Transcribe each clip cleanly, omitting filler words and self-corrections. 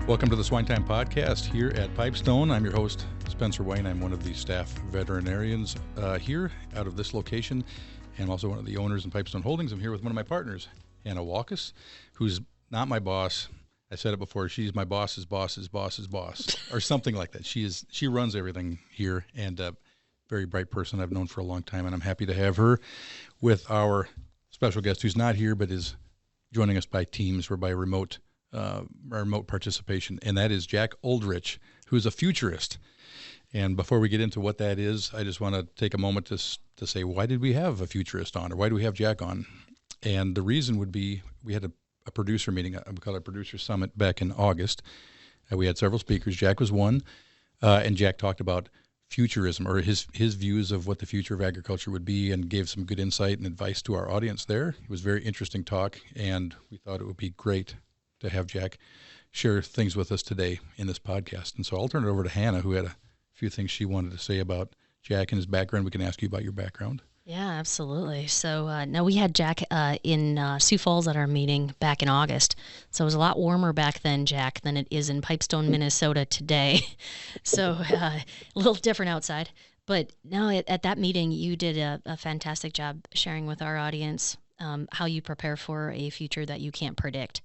Welcome to the SwineTime podcast here at Pipestone. I'm your host, Spencer Wayne. I'm one of the staff veterinarians here out of this location, and also one of the owners in Pipestone Holdings. I'm here with one of my partners, Hannah Walkus, who's not my boss. I said it before. She's my boss's boss's boss's boss, or something like that. She runs everything here, and a very bright person I've known for a long time, and I'm happy to have her with our special guest who's not here but is joining us by Teams or by remote participation, and that is Jack Uldrich, who's a futurist. And before we get into what that is, I just want to take a moment to say, why did we have a futurist on, or why do we have Jack on? And the reason would be we had a producer meeting, we call it a producer summit, back in August. We had several speakers. Jack was one, and Jack talked about futurism, or his views of what the future of agriculture would be, and gave some good insight and advice to our audience there. It was a very interesting talk, and we thought it would be great to have Jack share things with us today in this podcast. And so I'll turn it over to Hannah, who had a few things she wanted to say about Jack and his background. We can ask you about your background. Yeah, absolutely. So now we had Jack in Sioux Falls at our meeting back in August. So it was a lot warmer back then, Jack, than it is in Pipestone, Minnesota today. So a little different outside. But now at that meeting, you did a fantastic job sharing with our audience how you prepare for a future that you can't predict.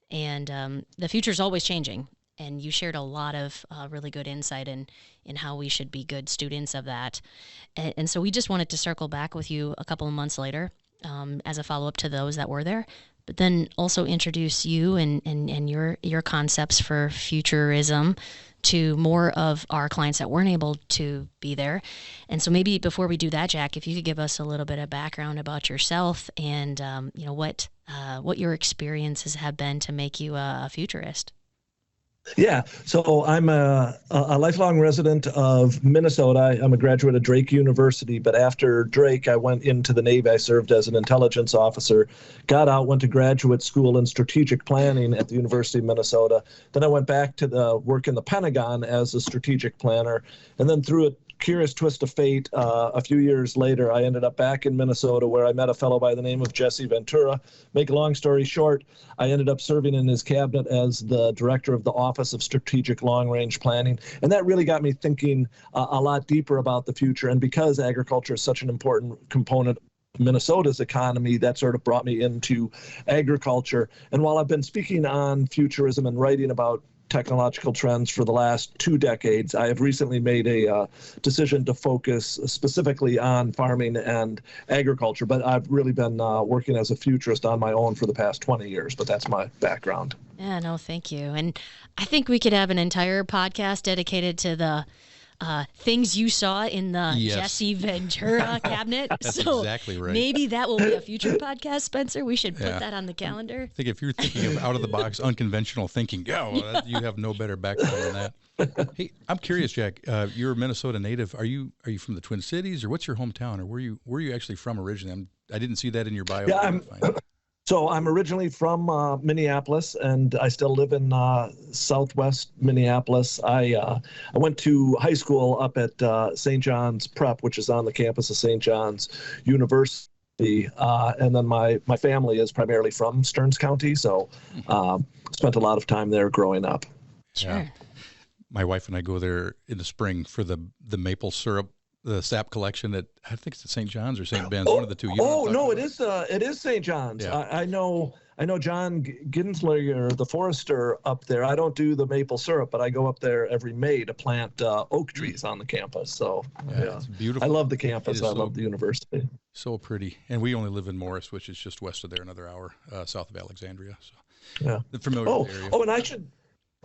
And the future is always changing, and you shared a lot of really good insight in how we should be good students of that. And so we just wanted to circle back with you a couple of months later as a follow-up to those that were there, but then also introduce you and your concepts for futurism to more of our clients that weren't able to be there. And so maybe before we do that, Jack, if you could give us a little bit of background about yourself and what your experiences have been to make you a futurist. Yeah, so I'm a lifelong resident of Minnesota. I'm a graduate of Drake University, but after Drake, I went into the Navy. I served as an intelligence officer, got out, went to graduate school in strategic planning at the University of Minnesota. Then I went back to the work in the Pentagon as a strategic planner, and then through a curious twist of fate, a few years later, I ended up back in Minnesota, where I met a fellow by the name of Jesse Ventura. Make a long story short, I ended up serving in his cabinet as the director of the Office of Strategic Long-Range Planning. And that really got me thinking a lot deeper about the future. And because agriculture is such an important component of Minnesota's economy, that sort of brought me into agriculture. And while I've been speaking on futurism and writing about technological trends for the last 2 decades, I have recently made a decision to focus specifically on farming and agriculture, but I've really been working as a futurist on my own for the past 20 years, but that's my background. Yeah, no, thank you. And I think we could have an entire podcast dedicated to the things you saw in the Jesse Ventura cabinet. That's exactly right. Maybe that will be a future podcast, Spencer. We should put that on the calendar. I think if you're thinking of out-of-the-box, unconventional thinking, you have no better background than that. Hey, I'm curious, Jack. You're a Minnesota native. Are you from the Twin Cities, or what's your hometown, or where are you actually from originally? I didn't see that in your bio. Yeah, So I'm originally from Minneapolis, and I still live in southwest Minneapolis. I went to high school up at St. John's Prep, which is on the campus of St. John's University. And then my family is primarily from Stearns County, so spent a lot of time there growing up. Sure. Yeah. My wife and I go there in the spring for the maple syrup, the sap collection at, I think it's at St. John's or St. Ben's, one of the two. It is St. John's. Yeah. I know John Ginslinger, the forester up there. I don't do the maple syrup, but I go up there every May to plant oak trees on the campus. So yeah, it's beautiful. I love the campus. I love the university. So pretty. And we only live in Morris, which is just west of there, another hour south of Alexandria. So yeah, familiar with the area. And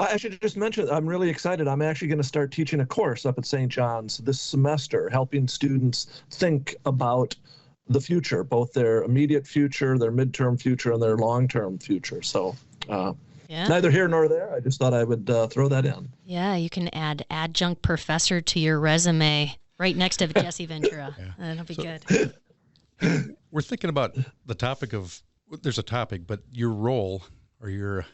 I should just mention, I'm really excited. I'm actually going to start teaching a course up at St. John's this semester, helping students think about the future, both their immediate future, their midterm future, and their long-term future. So neither here nor there. I just thought I would throw that in. Yeah, you can add adjunct professor to your resume right next to Jesse Ventura. That'll be good. We're thinking about the topic of, there's a topic, but your role or your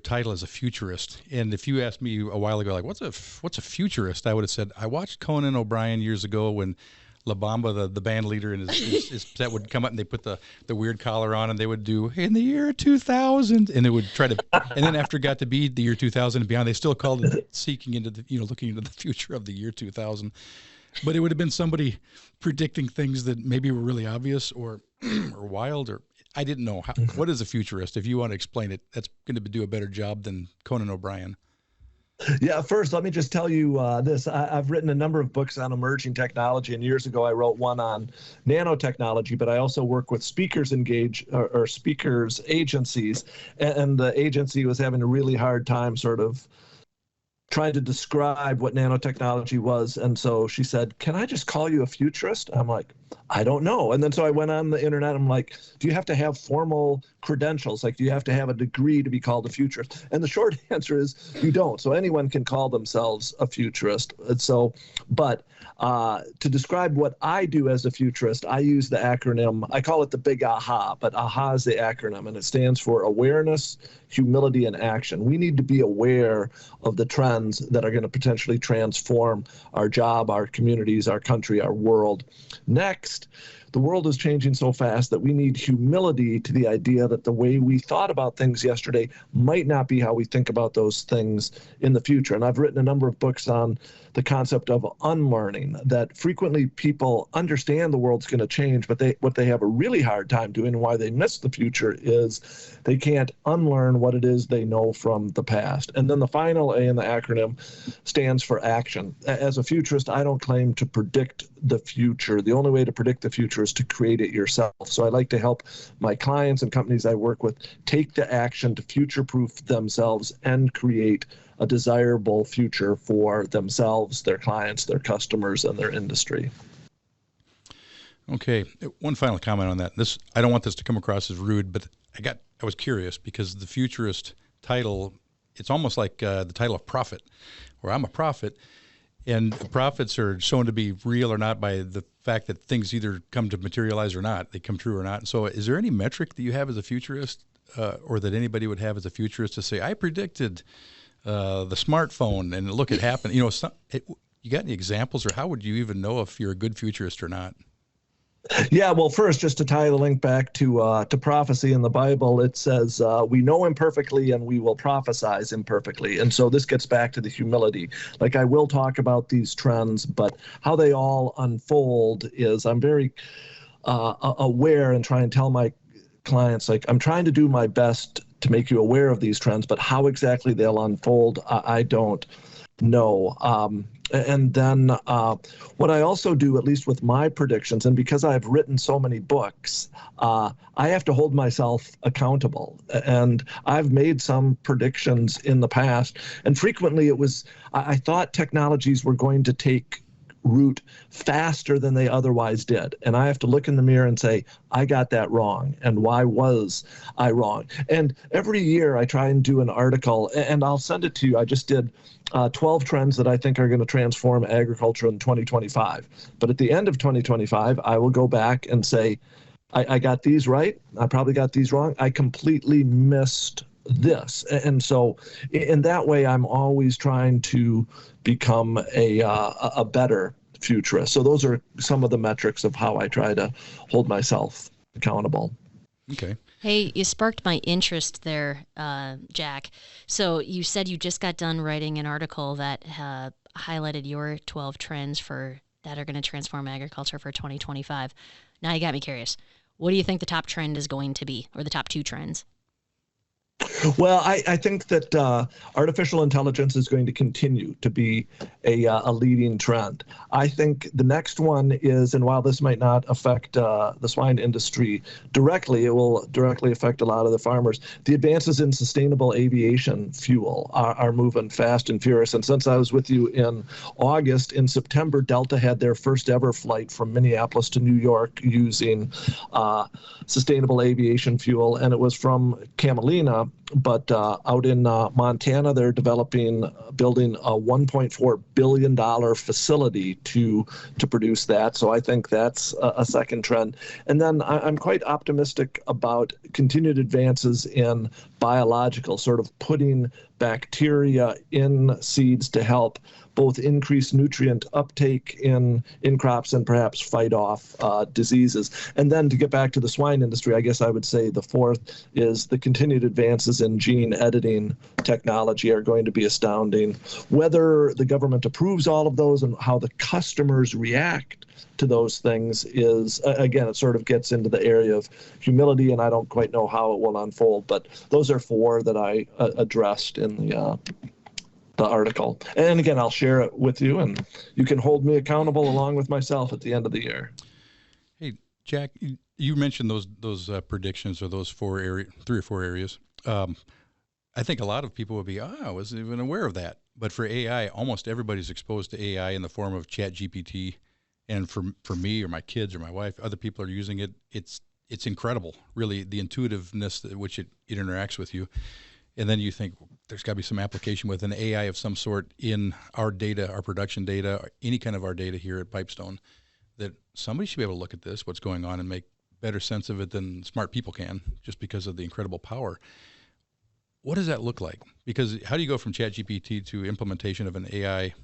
title as a futurist. And if you asked me a while ago, like, what's a futurist? I would have said, I watched Conan O'Brien years ago when La Bamba, the band leader, and his set would come up and they put the weird collar on and they would do in the year 2000, and they would try to, and then after it got to be the year 2000 and beyond, they still called it seeking into the, looking into the future of the year 2000. But it would have been somebody predicting things that maybe were really obvious or wild, or I didn't know. What is a futurist? If you want to explain it, that's going to do a better job than Conan O'Brien. Yeah, first, let me just tell you this. I've written a number of books on emerging technology, and years ago I wrote one on nanotechnology, but I also work with speakers speakers agencies, and the agency was having a really hard time sort of trying to describe what nanotechnology was. And so she said, "Can I just call you a futurist?" I'm like, "I don't know." And then so I went on the internet. I'm like, "Do you have to have formal credentials? Like, do you have to have a degree to be called a futurist?" And the short answer is you don't. So anyone can call themselves a futurist. And so, but to describe what I do as a futurist, I use the acronym, I call it the big AHA, but AHA is the acronym, and it stands for awareness, humility, and action. We need to be aware of the trends that are going to potentially transform our job, our communities, our country, our world. Next, the world is changing so fast that we need humility to the idea that the way we thought about things yesterday might not be how we think about those things in the future. And I've written a number of books on the concept of unlearning, that frequently people understand the world's going to change, but what they have a really hard time doing and why they miss the future is they can't unlearn what it is they know from the past. And then the final A in the acronym stands for action. As a futurist, I don't claim to predict the future. The only way to predict the future is to create it yourself. So I like to help my clients and companies I work with take the action to future-proof themselves and create a desirable future for themselves, their clients, their customers, and their industry. Okay, one final comment on that. I don't want this to come across as rude, but I was curious because the futurist title, it's almost like the title of prophet, where I'm a prophet, and prophets are shown to be real or not by the fact that things either come to materialize or not, they come true or not. So is there any metric that you have as a futurist or that anybody would have as a futurist to say, I predicted the smartphone and look, it happened? You got any examples, or how would you even know if you're a good futurist or not? Yeah, well, first, just to tie the link back to prophecy in the Bible, it says, we know imperfectly and we will prophesize imperfectly. And so this gets back to the humility. Like, I will talk about these trends, but how they all unfold is I'm very aware and try and tell my clients, like, I'm trying to do my best to make you aware of these trends, but how exactly they'll unfold, I don't know. And then what I also do, at least with my predictions, and because I've written so many books, I have to hold myself accountable. And I've made some predictions in the past, and frequently I thought technologies were going to take root faster than they otherwise did. And I have to look in the mirror and say, I got that wrong. And why was I wrong? And every year I try and do an article, and I'll send it to you. I just did 12 trends that I think are going to transform agriculture in 2025. But at the end of 2025, I will go back and say, I got these right. I probably got these wrong. I completely missed this. And so in that way, I'm always trying to become a better futurist. So those are some of the metrics of how I try to hold myself accountable. Okay. Hey, you sparked my interest there, Jack. So you said you just got done writing an article that highlighted your 12 trends that are going to transform agriculture for 2025. Now you got me curious. What do you think the top trend is going to be, or the top two trends? Well, I think that artificial intelligence is going to continue to be a leading trend. I think the next one is, and while this might not affect the swine industry directly, it will directly affect a lot of the farmers. The advances in sustainable aviation fuel are moving fast and furious. And since I was with you in August, in September, Delta had their first ever flight from Minneapolis to New York using sustainable aviation fuel, and it was from Camelina. But out in Montana, they're building a $1.4 billion facility to produce that. So I think that's a second trend. And then I'm quite optimistic about continued advances in biological, sort of putting bacteria in seeds to help both increase nutrient uptake in crops and perhaps fight off diseases. And then to get back to the swine industry, I guess I would say the fourth is the continued advances in gene editing technology are going to be astounding. Whether the government approves all of those and how the customers react to those things is, again, it sort of gets into the area of humility, and I don't quite know how it will unfold. But those are four that I addressed in the article. And again, I'll share it with you, and you can hold me accountable along with myself at the end of the year. Hey, Jack, you mentioned those predictions or those three or four areas. I think a lot of people would be, I wasn't even aware of that. But for AI, almost everybody's exposed to AI in the form of ChatGPT. And for me or my kids or my wife, other people are using it. It's incredible, really, the intuitiveness at which it interacts with you. And then you think there's got to be some application with an AI of some sort in our data, our production data, or any kind of our data here at Pipestone, that somebody should be able to look at this, what's going on, and make better sense of it than smart people can, just because of the incredible power. What does that look like? Because how do you go from ChatGPT to implementation of an AI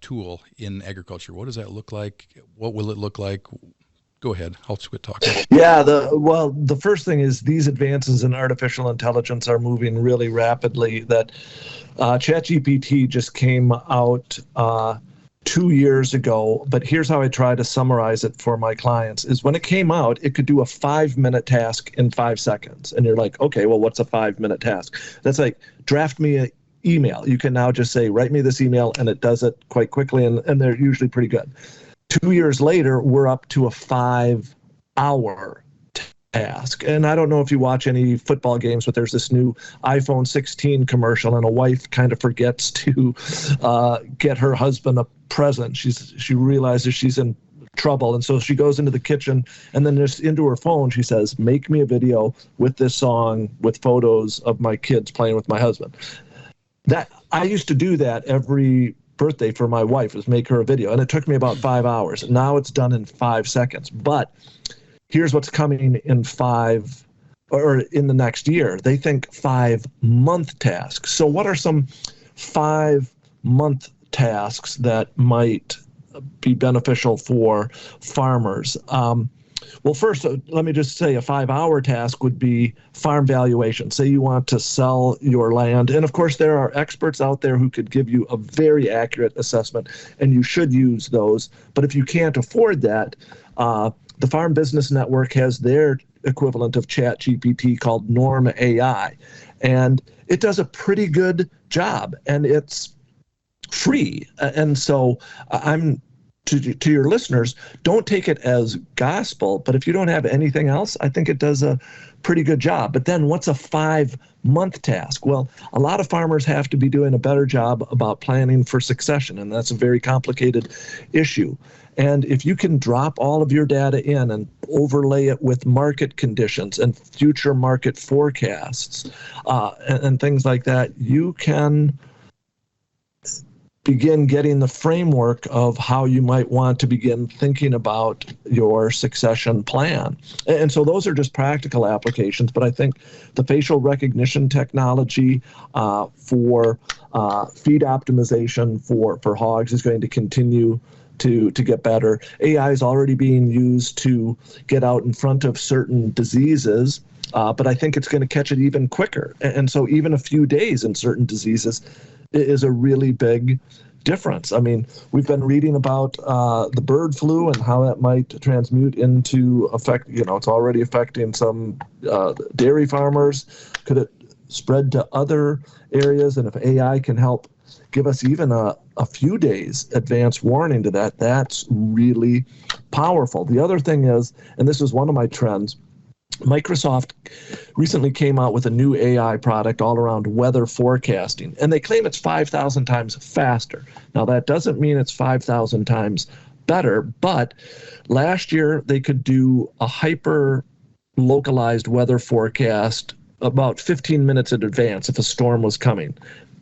tool in agriculture? What does that look like? What will it look like? Go ahead. I'll quit talking. Yeah, the first thing is these advances in artificial intelligence are moving really rapidly. That ChatGPT just came out 2 years ago, but here's how I try to summarize it for my clients is when it came out, it could do a 5-minute task in 5 seconds. And you're like, okay, well, what's a 5-minute task? That's like, draft me an email. You can now just say, write me this email, and it does it quite quickly, and they're usually pretty good. 2 years later, we're up to a 5-hour task. And I don't know if you watch any football games, but there's this new iPhone 16 commercial, and a wife kind of forgets to get her husband a present. She realizes she's in trouble, and so she goes into the kitchen, and then just into her phone, she says, make me a video with this song with photos of my kids playing with my husband. That I used to do that every birthday for my wife, was make her a video, and it took me about 5 hours. Now it's done in 5 seconds. But here's what's coming in the next year. They think 5-month tasks. So what are some 5-month tasks that might be beneficial for farmers? Well, first, let me just say a 5-hour task would be farm valuation. Say you want to sell your land. And of course, there are experts out there who could give you a very accurate assessment, and you should use those. But if you can't afford that, the Farm Business Network has their equivalent of ChatGPT called Norm AI. And it does a pretty good job, and it's free. And so to your listeners, don't take it as gospel, but if you don't have anything else, I think it does a pretty good job. But then what's a 5-month task? Well, a lot of farmers have to be doing a better job about planning for succession, and that's a very complicated issue. And if you can drop all of your data in and overlay it with market conditions and future market forecasts and things like that, you can begin getting the framework of how you might want to begin thinking about your succession plan. And so those are just practical applications, but I think the facial recognition technology for feed optimization for hogs is going to continue to get better. AI is already being used to get out in front of certain diseases, but I think it's going to catch it even quicker. And so even a few days in certain diseases is a really big difference. I mean, we've been reading about the bird flu and how that might transmute into it's already affecting some dairy farmers. Could it spread to other areas? And if AI can help give us even a few days advance warning to that, that's really powerful. The other thing is, and this is one of my trends, Microsoft recently came out with a new AI product all around weather forecasting, and they claim it's 5,000 times faster. Now, that doesn't mean it's 5,000 times better, but last year they could do a hyper-localized weather forecast about 15 minutes in advance if a storm was coming.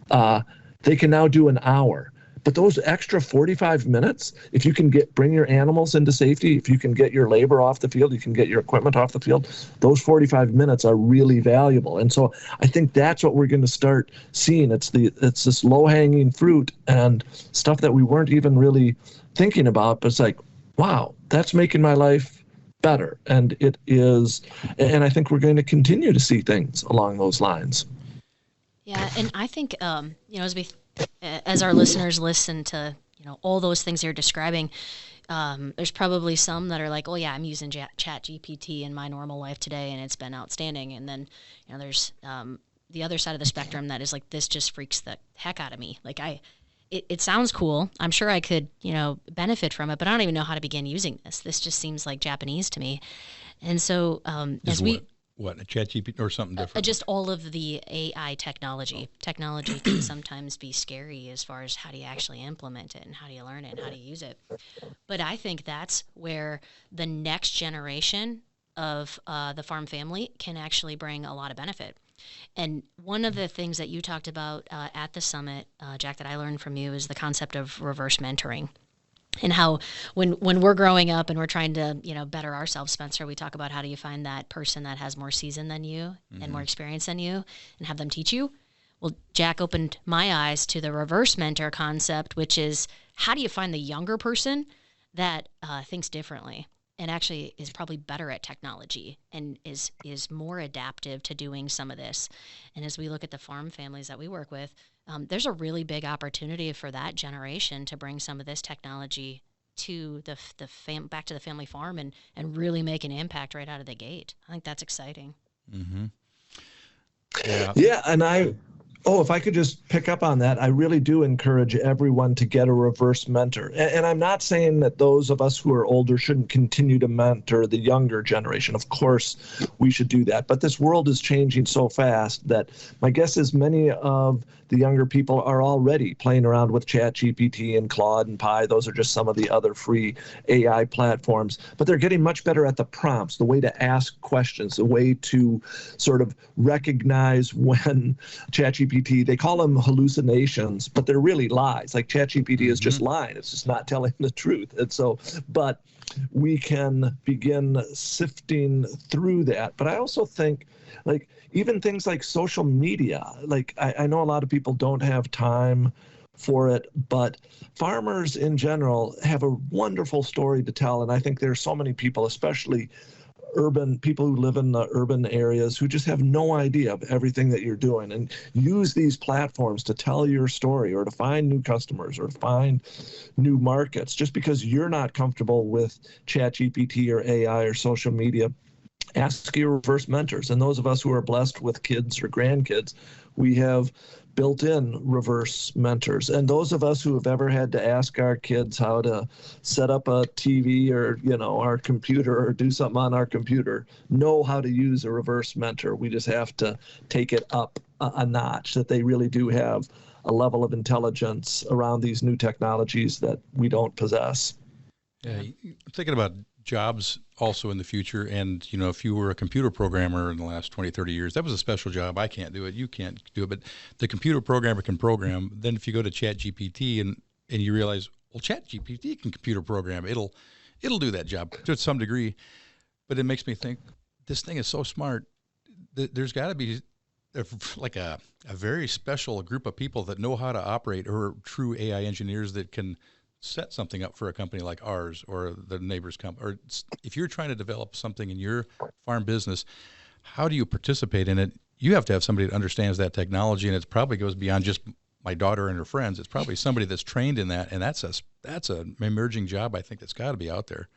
They can now do an hour. But those extra 45 minutes, if you can bring your animals into safety, if you can get your labor off the field, you can get your equipment off the field, those 45 minutes are really valuable. And so I think that's what we're going to start seeing. It's this low-hanging fruit and stuff that we weren't even really thinking about, but it's like, wow, that's making my life better. And it is, and I think we're going to continue to see things along those lines. Yeah, and I think, as our listeners listen to, all those things you're describing, there's probably some that are like, oh yeah, I'm using Chat GPT in my normal life today, and it's been outstanding. And then, there's the other side of the spectrum that is like, this just freaks the heck out of me. Like it sounds cool. I'm sure I could, benefit from it, but I don't even know how to begin using this. This just seems like Japanese to me. And so What, a ChatGPT or something different? Just all of the AI technology. Technology can sometimes be scary as far as how do you actually implement it and how do you learn it and how do you use it. But I think that's where the next generation of the farm family can actually bring a lot of benefit. And one of the things that you talked about at the summit, Jack, that I learned from you is the concept of reverse mentoring. And how when we're growing up and we're trying to, better ourselves, Spencer, we talk about how do you find that person that has more season than you and more experience than you and have them teach you. Well, Jack opened my eyes to the reverse mentor concept, which is how do you find the younger person that thinks differently and actually is probably better at technology and is more adaptive to doing some of this. And as we look at the farm families that we work with, there's a really big opportunity for that generation to bring some of this technology to back to the family farm and really make an impact right out of the gate. I think that's exciting. Mm-hmm. Yeah, and if I could just pick up on that, I really do encourage everyone to get a reverse mentor. And I'm not saying that those of us who are older shouldn't continue to mentor the younger generation. Of course, we should do that. But this world is changing so fast that my guess is many of the younger people are already playing around with ChatGPT and Claude and Pi. Those are just some of the other free AI platforms. But they're getting much better at the prompts, the way to ask questions, the way to sort of recognize when ChatGPT, they call them hallucinations, but they're really lies. Like ChatGPT is just lying. It's just not telling the truth. And so, but we can begin sifting through that. But I also think, like, even things like social media, like I know a lot of people don't have time for it, but farmers in general have a wonderful story to tell. And I think there's so many people, especially urban people who live in the urban areas, who just have no idea of everything that you're doing, and use these platforms to tell your story or to find new customers or to find new markets. Just because you're not comfortable with ChatGPT or AI or social media, ask your reverse mentors. And those of us who are blessed with kids or grandkids, we have built-in reverse mentors. And those of us who have ever had to ask our kids how to set up a TV or, our computer or do something on our computer know how to use a reverse mentor. We just have to take it up a notch, that they really do have a level of intelligence around these new technologies that we don't possess. Yeah, thinking about jobs also in the future, and if you were a computer programmer in the last 20, 30 years, that was a special job. I can't do it, you can't do it, but the computer programmer can program. Then if you go to ChatGPT and you realize, well, ChatGPT can computer program, it'll do that job to some degree. But it makes me think, this thing is so smart, there's got to be like a very special group of people that know how to operate, or true AI engineers that can set something up for a company like ours or the neighbor's company. Or if you're trying to develop something in your farm business, how do you participate in it? You have to have somebody that understands that technology, and it probably goes beyond just my daughter and her friends. It's probably somebody that's trained in that, and that's an emerging job, I think, that's got to be out there.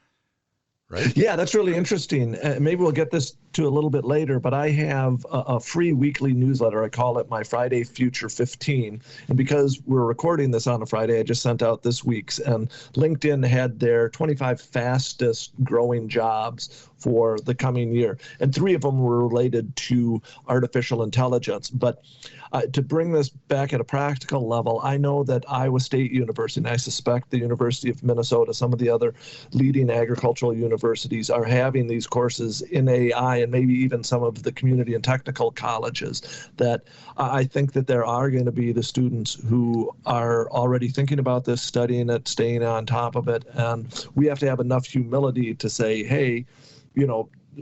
Right? Yeah, that's really interesting. Maybe we'll get this to a little bit later, but I have a free weekly newsletter. I call it my Friday Future 15. And because we're recording this on a Friday, I just sent out this week's. And LinkedIn had their 25 fastest growing jobs for the coming year. And 3 of them were related to artificial intelligence. But to bring this back at a practical level, I know that Iowa State University, and I suspect the University of Minnesota, some of the other leading agricultural universities, are having these courses in AI and maybe even some of the community and technical colleges, that I think that there are going to be the students who are already thinking about this, studying it, staying on top of it. And we have to have enough humility to say, hey,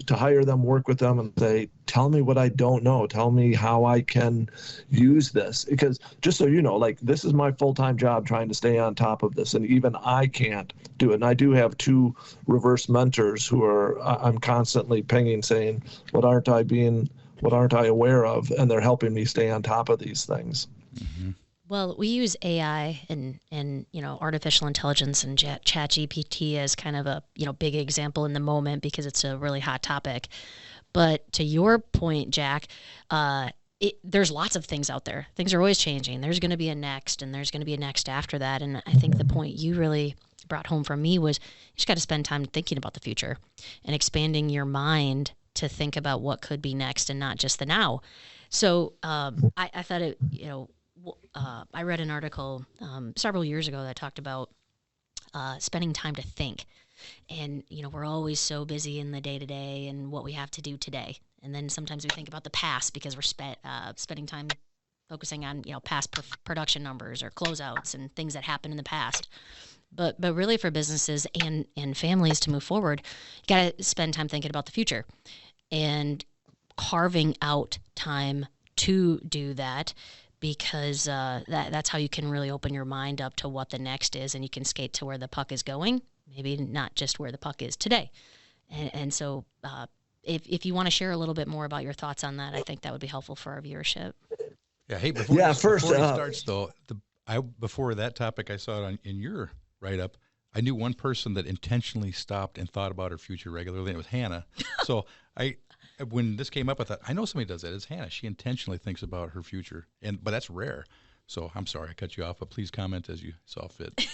to hire them, work with them, and say, tell me what I don't know. Tell me how I can use this. Because just so you know, like, this is my full-time job trying to stay on top of this, and even I can't do it. And I do have 2 reverse mentors who I'm constantly pinging saying, what aren't I aware of? And they're helping me stay on top of these things. Mm-hmm. Well, we use AI and artificial intelligence and ChatGPT as kind of a big example in the moment because it's a really hot topic. But to your point, Jack, there's lots of things out there. Things are always changing. There's going to be a next, and there's going to be a next after that. And I think the point you really brought home for me was you just got to spend time thinking about the future and expanding your mind to think about what could be next and not just the now. So I thought it, I read an article several years ago that talked about spending time to think. And, we're always so busy in the day-to-day and what we have to do today. And then sometimes we think about the past because we're spending time focusing on, past production numbers or closeouts and things that happened in the past. But really for businesses and families to move forward, you got to spend time thinking about the future and carving out time to do that. Because that's how you can really open your mind up to what the next is, and you can skate to where the puck is going, maybe not just where the puck is today. And so if you want to share a little bit more about your thoughts on that, I think that would be helpful for our viewership. Yeah, hey, before he starts, though, before that topic, I saw it in your write-up, I knew one person that intentionally stopped and thought about her future regularly, and it was Hannah. So when this came up, I thought, I know somebody does that. It's Hannah. She intentionally thinks about her future, but that's rare. So I'm sorry I cut you off, but please comment as you saw fit.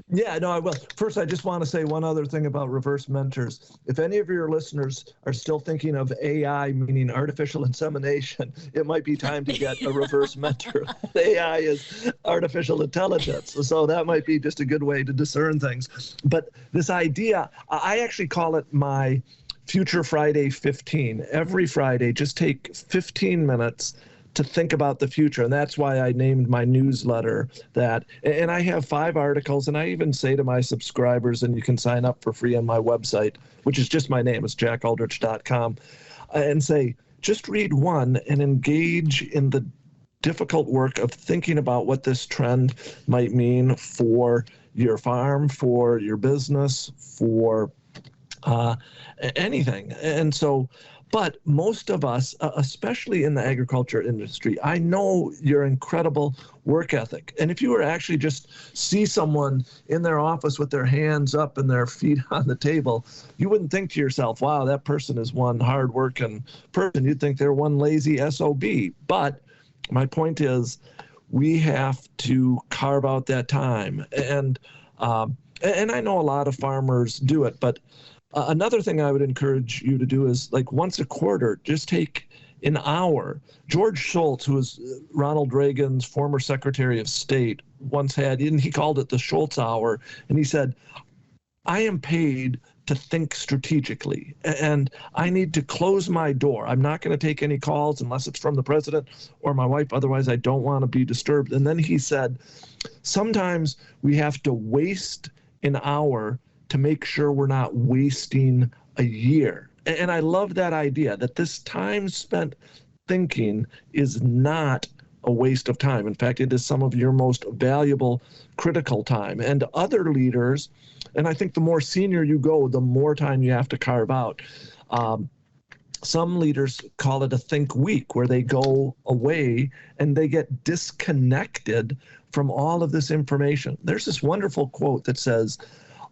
Yeah, no, I will. First, I just want to say one other thing about reverse mentors. If any of your listeners are still thinking of AI, meaning artificial insemination, it might be time to get a reverse mentor. AI is artificial intelligence. So that might be just a good way to discern things. But this idea, I actually call it my Future Friday 15. Every Friday, just take 15 minutes to think about the future. And that's why I named my newsletter that. And I have 5 articles, and I even say to my subscribers, and you can sign up for free on my website, which is just my name, it's jackuldrich.com, and say, just read one and engage in the difficult work of thinking about what this trend might mean for your farm, for your business, for anything. And so, but most of us, especially in the agriculture industry, I know your incredible work ethic. And if you were actually just see someone in their office with their hands up and their feet on the table, you wouldn't think to yourself, wow, that person is one hardworking person. You'd think they're one lazy SOB. But my point is, we have to carve out that time. And I know a lot of farmers do it, but another thing I would encourage you to do is, like, once a quarter, just take an hour. George Shultz, who was Ronald Reagan's former Secretary of State, once had, and he called it the Shultz Hour, and he said, I am paid to think strategically, and I need to close my door. I'm not going to take any calls unless it's from the president or my wife. Otherwise, I don't want to be disturbed. And then he said, sometimes we have to waste an hour to make sure we're not wasting a year. And I love that idea, that this time spent thinking is not a waste of time. In fact, it is some of your most valuable, critical time. And other leaders, and I think the more senior you go, the more time you have to carve out. Some leaders call it a think week, where they go away and they get disconnected from all of this information. There's this wonderful quote that says,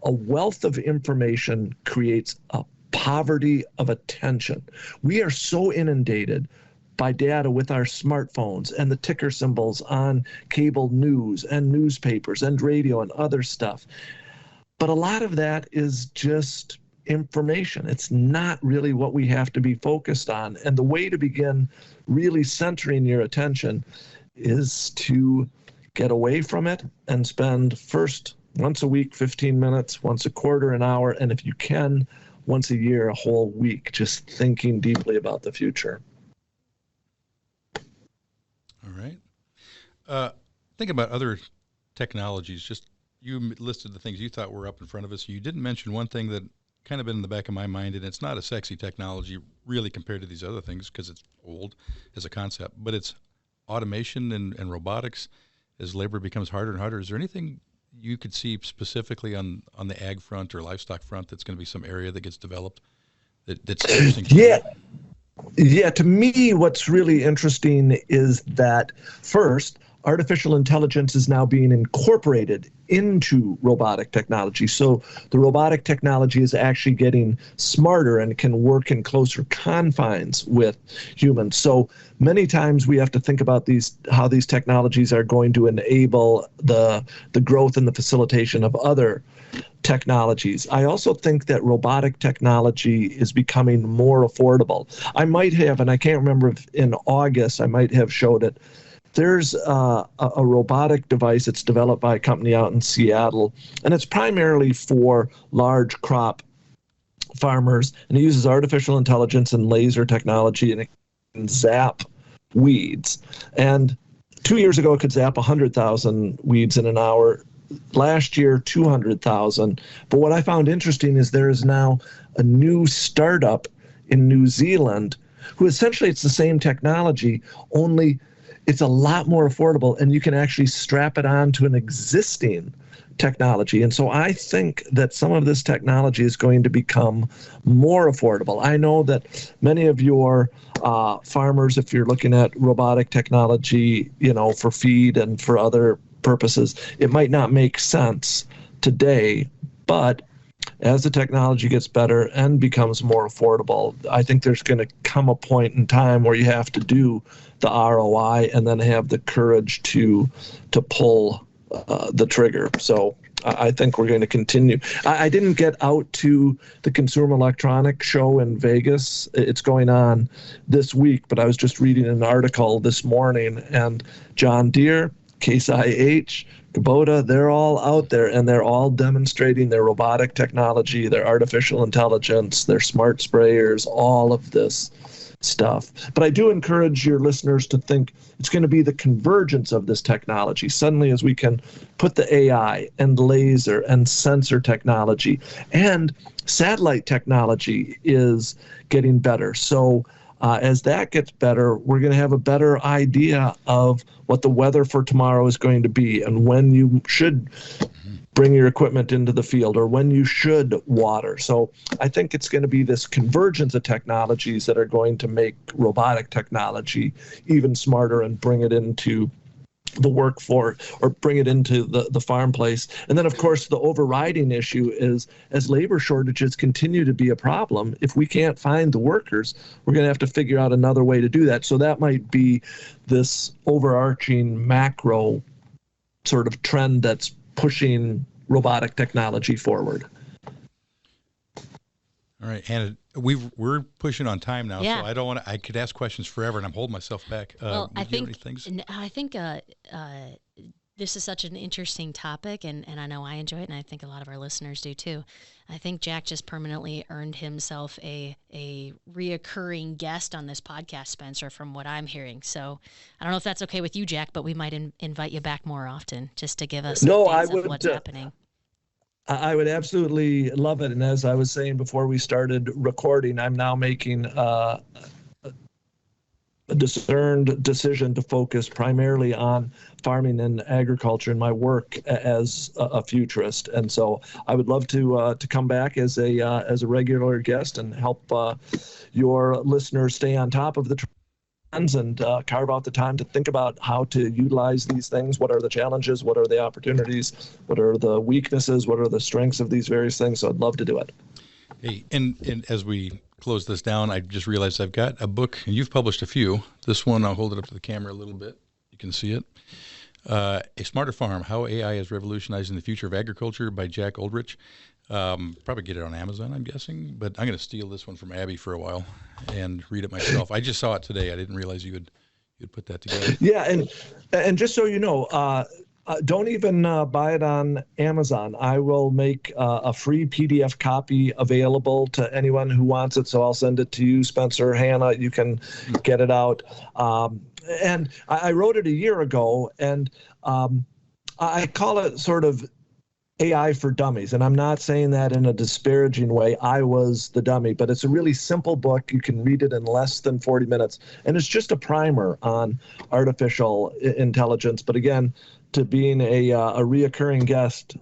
a wealth of information creates a poverty of attention. We are so inundated by data with our smartphones and the ticker symbols on cable news and newspapers and radio and other stuff. But a lot of that is just information. It's not really what we have to be focused on. And the way to begin really centering your attention is to get away from it and spend first once a week, 15 minutes, once a quarter, an hour, and if you can, once a year, a whole week, just thinking deeply about the future. All right. Think about other technologies. Just you listed the things you thought were up in front of us. You didn't mention one thing that kind of been in the back of my mind, and it's not a sexy technology really compared to these other things because it's old as a concept, but it's automation and robotics as labor becomes harder and harder. Is there anything you could see specifically on the ag front or livestock front that's going to be some area that gets developed that's interesting to you? Yeah, to me, what's really interesting is that first, artificial intelligence is now being incorporated into robotic technology. So the robotic technology is actually getting smarter and can work in closer confines with humans. So many times we have to think about how these technologies are going to enable the growth and the facilitation of other technologies. I also think that robotic technology is becoming more affordable. I might have, and I can't remember if in August, I might have showed it. There's a robotic device that's developed by a company out in Seattle, and it's primarily for large crop farmers, and it uses artificial intelligence and laser technology, and it can zap weeds. And 2 years ago, it could zap 100,000 weeds in an hour. Last year, 200,000. But what I found interesting is there is now a new startup in New Zealand who essentially it's the same technology, only it's a lot more affordable, and you can actually strap it on to an existing technology. And so I think that some of this technology is going to become more affordable. I know that many of your farmers, if you're looking at robotic technology, for feed and for other purposes, it might not make sense today, but as the technology gets better and becomes more affordable, I think there's going to come a point in time where you have to do the ROI and then have the courage to pull the trigger. So I think we're going to continue. I didn't get out to the Consumer Electronics Show in Vegas. It's going on this week, but I was just reading an article this morning, and John Deere, Case IH, Kubota, they're all out there, and they're all demonstrating their robotic technology, their artificial intelligence, their smart sprayers, all of this stuff. But I do encourage your listeners to think it's going to be the convergence of this technology. Suddenly, as we can put the AI and laser and sensor technology and satellite technology is getting better. So as that gets better, we're going to have a better idea of what the weather for tomorrow is going to be and when you should bring your equipment into the field or when you should water. So I think it's going to be this convergence of technologies that are going to make robotic technology even smarter and bring it into the workforce or bring it into the farm place. And then, of course, the overriding issue is as labor shortages continue to be a problem, if we can't find the workers, we're going to have to figure out another way to do that. So that might be this overarching macro sort of trend that's pushing robotic technology forward. All right, Hannah, we're pushing on time now, Yeah. so I don't want to. I could ask questions forever, and I'm holding myself back. Well, I think this is such an interesting topic, and I know I enjoy it, and I think a lot of our listeners do too. I think Jack just permanently earned himself a reoccurring guest on this podcast, Spencer, from what I'm hearing. So I don't know if that's okay with you, Jack, but we might invite you back more often just to give us updates of what's happening. I would absolutely love it. And as I was saying before we started recording, I'm now making a discerned decision to focus primarily on farming and agriculture in my work as a futurist. And so I would love to come back as a regular guest and help your listeners stay on top of the trends and carve out the time to think about how to utilize these things. What are the challenges? What are the opportunities? What are the weaknesses? What are the strengths of these various things? So I'd love to do it. Hey, and as we close this down, I just realized I've got a book, and you've published a few. This one, I'll hold it up to the camera a little bit. You can see it. A Smarter Farm, How AI is Revolutionizing the Future of Agriculture by Jack Uldrich. Probably get it on Amazon, I'm guessing, but I'm going to steal this one from Abby for a while and read it myself. I just saw it today. I didn't realize you'd put that together. Yeah, and just so you know, Don't even buy it on Amazon. I will make a free PDF copy available to anyone who wants it. So I'll send it to you, Spencer, Hannah. You can get it out. And I wrote it a year ago, and I call it sort of AI for dummies. And I'm not saying that in a disparaging way. I was the dummy, but it's a really simple book. You can read it in less than 40 minutes. And it's just a primer on artificial intelligence. But again, to being a reoccurring guest,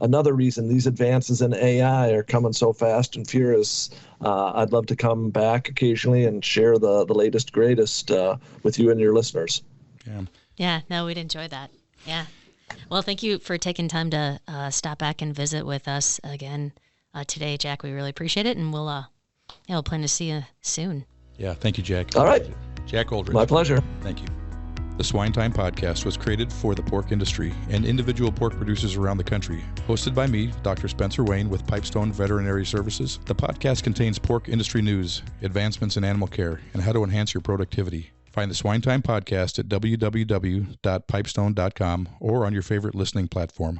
another reason these advances in AI are coming so fast and furious. I'd love to come back occasionally and share the latest, greatest with you and your listeners. Yeah, no, we'd enjoy that. Yeah. Well, thank you for taking time to stop back and visit with us again today, Jack. We really appreciate it, and we'll plan to see you soon. Yeah, thank you, Jack. All right. Jack Uldrich. My pleasure. Thank you. The SwineTime podcast was created for the pork industry and individual pork producers around the country. Hosted by me, Dr. Spencer Wayne with Pipestone Veterinary Services, the podcast contains pork industry news, advancements in animal care, and how to enhance your productivity. Find the SwineTime podcast at www.pipestone.com or on your favorite listening platform.